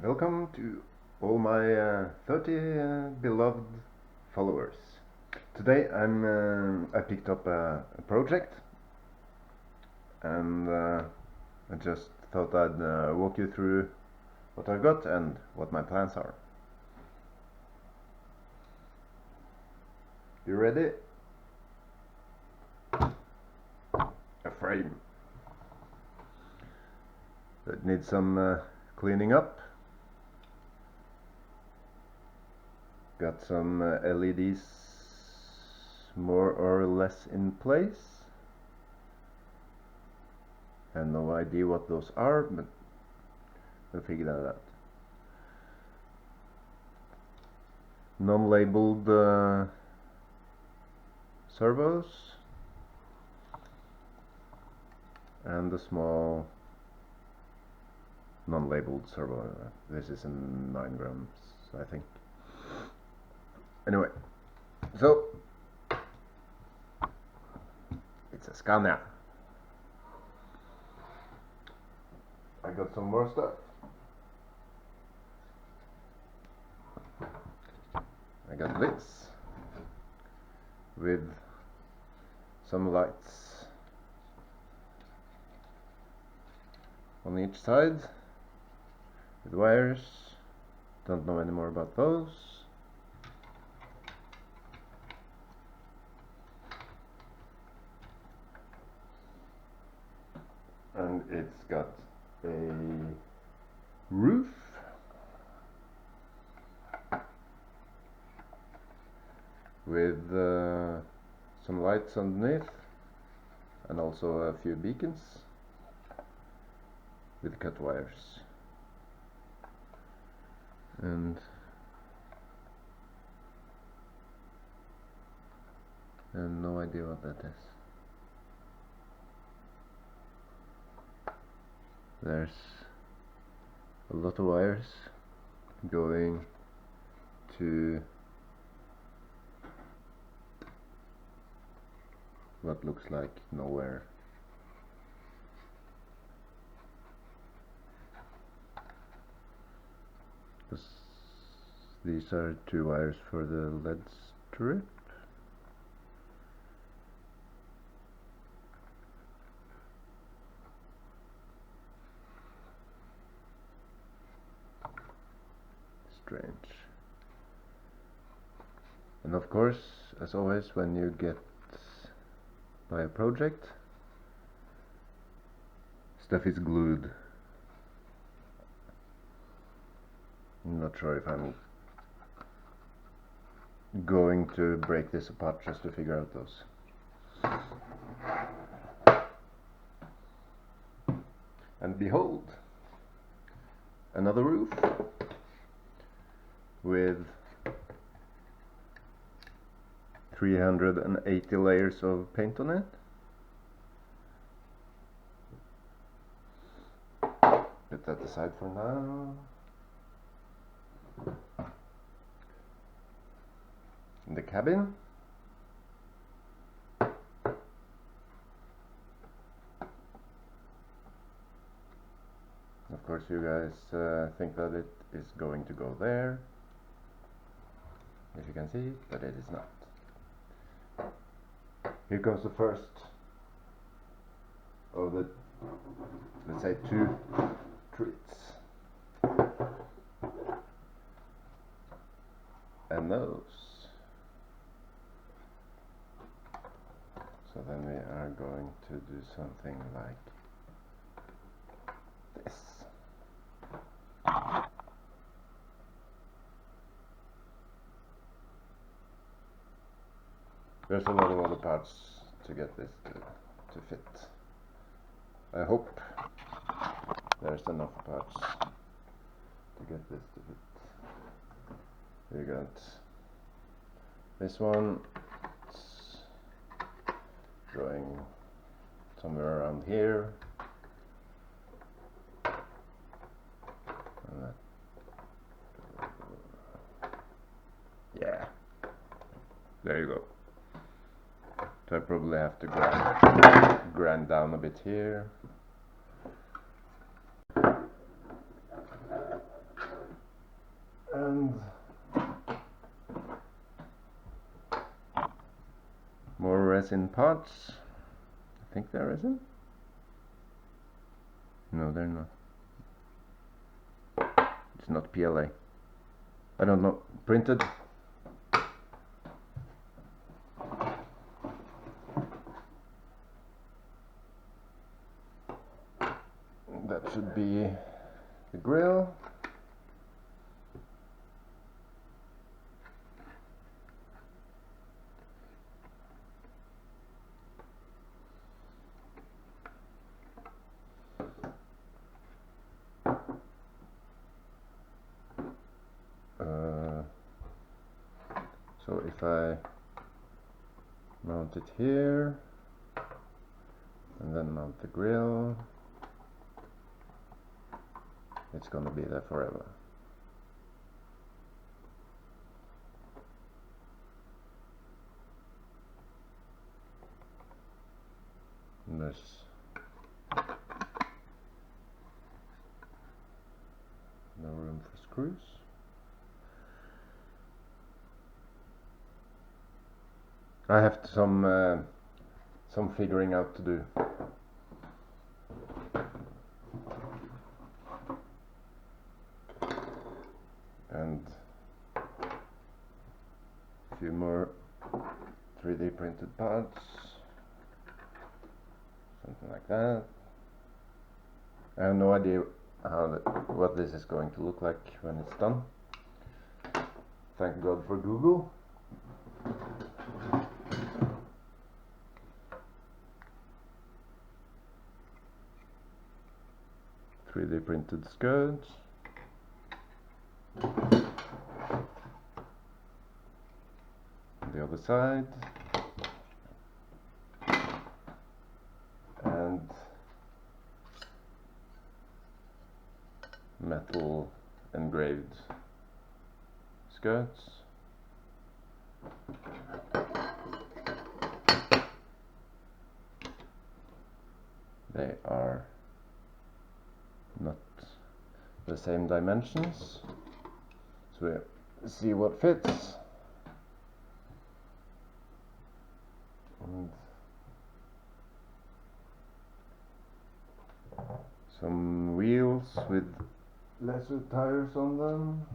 Welcome to all my 30 beloved followers. Today I picked up a project, and I just thought I'd walk you through what I've got and what my plans are. You ready? A frame. It needs some cleaning up. Got some LEDs more or less in place. I have no idea what those are, but we'll figure that out. Non-labeled servos and a small non-labeled servo. This is in 9 grams, I think. Anyway, so it's a Scania. I got some more stuff. I got this with some lights on each side with wires. Don't know any more about those. And it's got a roof with some lights underneath and also a few beacons with cut wires. And I have no idea what that is. There's a lot of wires going to what looks like nowhere. These are 2 wires for the LED strip. Strange. And of course, as always, when you get by a project, stuff is glued. I'm not sure if I'm going to break this apart just to figure out those. And behold, another roof with 380 layers of paint on it. Put that aside for now. In the cabin, of course you guys think that it is going to go there, if you can see, but it is not. Here comes the first of the, let's say, 2 treats. And those. So then we are going to do something like this. There's a lot of other parts to get this to fit. I hope there's enough parts to get this to fit. You got this one. It's going somewhere around here. Yeah, there you go. So I probably have to grind down a bit here. resin parts. I think they're resin. No, they're not. It's not PLA. I don't know. Printed. That should be the grill. So if I mount it here and then mount the grill, it's gonna be there forever. And there's no room for screws. I have some figuring out to do. And a few more 3D printed parts, something like that. I have no idea what this is going to look like when it's done. Thank God for Google. 3D printed skirts. The other side. And metal engraved skirts. They are not the same dimensions, so we see what fits. And some wheels with lesser tires on them.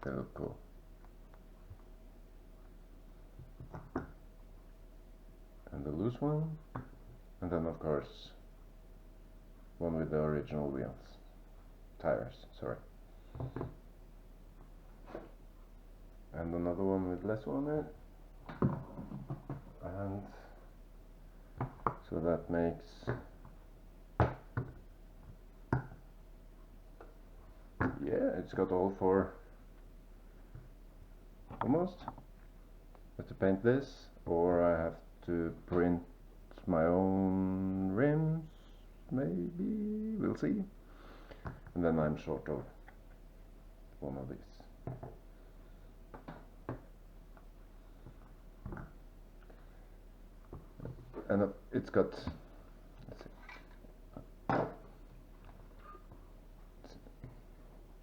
They look cool. And the loose one, and then of course one with the original wheels, tires, sorry. And another one with less on it. And so that makes, yeah, it's got all four almost. I have to paint this, or I have to print my own rims, maybe, we'll see. And then I'm short of one of these. And it's got, let's see,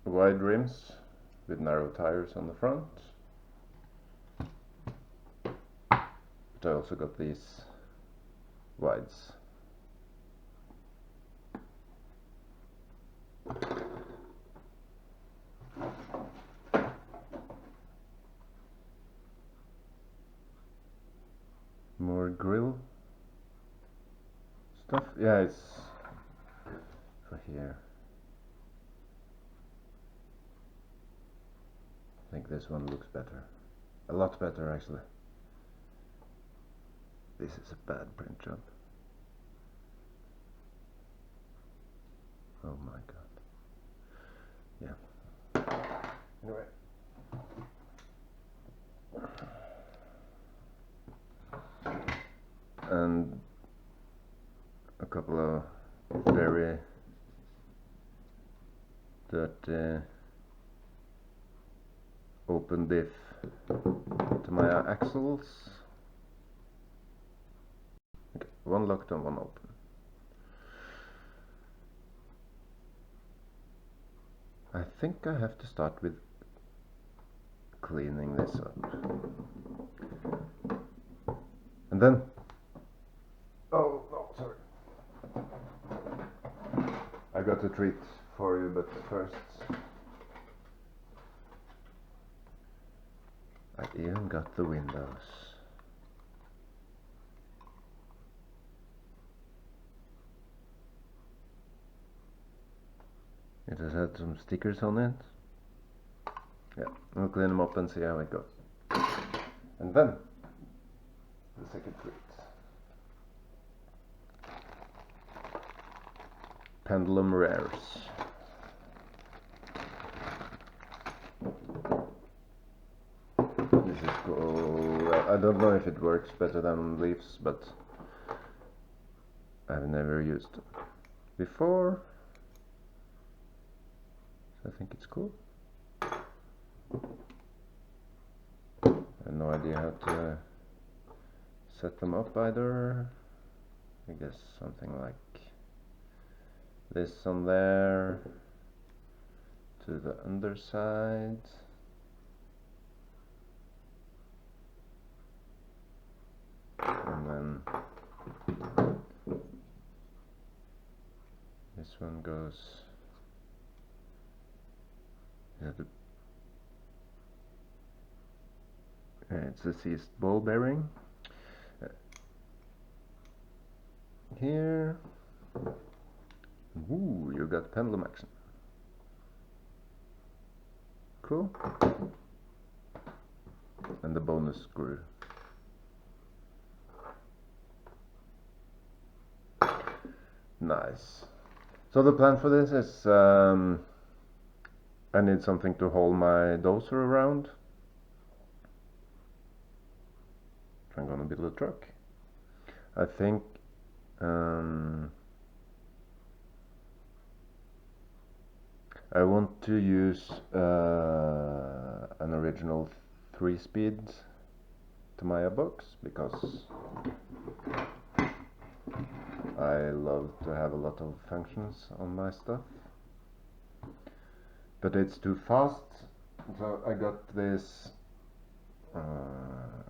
wide rims with narrow tires on the front. But I also got these wides. More grill stuff. Yeah, it's for here. I think this one looks better. A lot better, actually. This is a bad print job. Oh my god. Yeah. Anyway. And a couple of very dirty open diff Tamiya axles. Okay, one locked and one open. I think I have to start with cleaning this up. And then, oh no, sorry. I got a treat for you, but first I even got the windows. It has had some stickers on it. Yeah, we'll clean them up and see how it goes. And then, the second treat. Pendulum Rares. This is cool. I don't know if it works better than leaves, but I've never used it before. I think it's cool. I have no idea how to set them up either. I guess something like this on there to the underside. And then this one goes it's a seized ball bearing here. Ooh, you got pendulum action. Cool. And the bonus screw. Nice. So the plan for this is I need something to hold my dozer around. I'm gonna build a truck. I think I want to use an original 3-speed Tamiya box because I love to have a lot of functions on my stuff. But it's too fast, so I got this,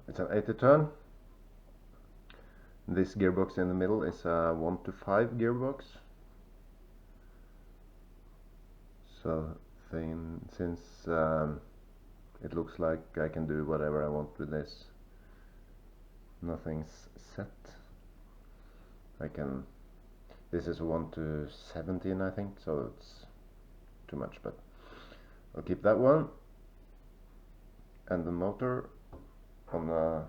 it's an 80 turn. This gearbox in the middle is a 1-to-5 gearbox. So since it looks like I can do whatever I want with this, nothing's set. This is 1-to-17 I think, so it's too much, but I'll keep that one. And the motor on the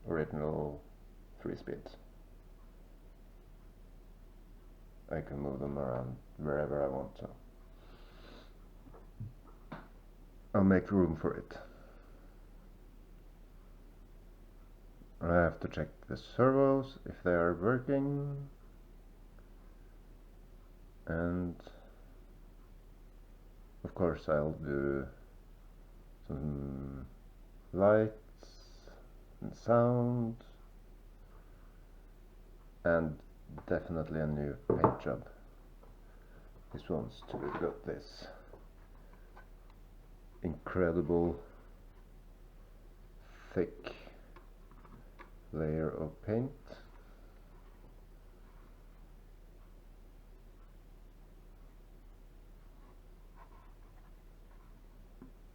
original 3-speed. I can move them around wherever I want, so I'll make room for it. I have to check the servos if they are working, and of course I'll do some lights and sound, and definitely a new paint job. This one's got this incredible thick layer of paint.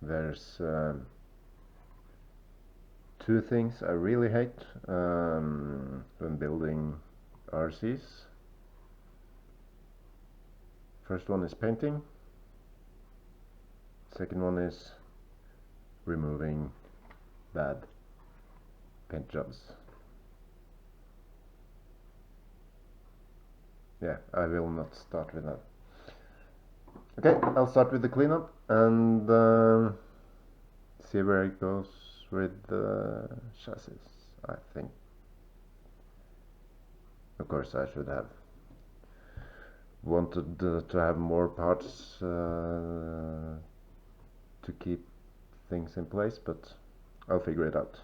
There's two things I really hate when building RCs. First one is painting. Second one is removing bad paint jobs. Yeah, I will not start with that. Okay, I'll start with the cleanup and see where it goes with the chassis. I think, of course, I should have wanted to have more parts to keep things in place, but I'll figure it out.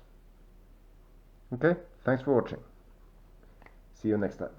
Okay, thanks for watching. See you next time.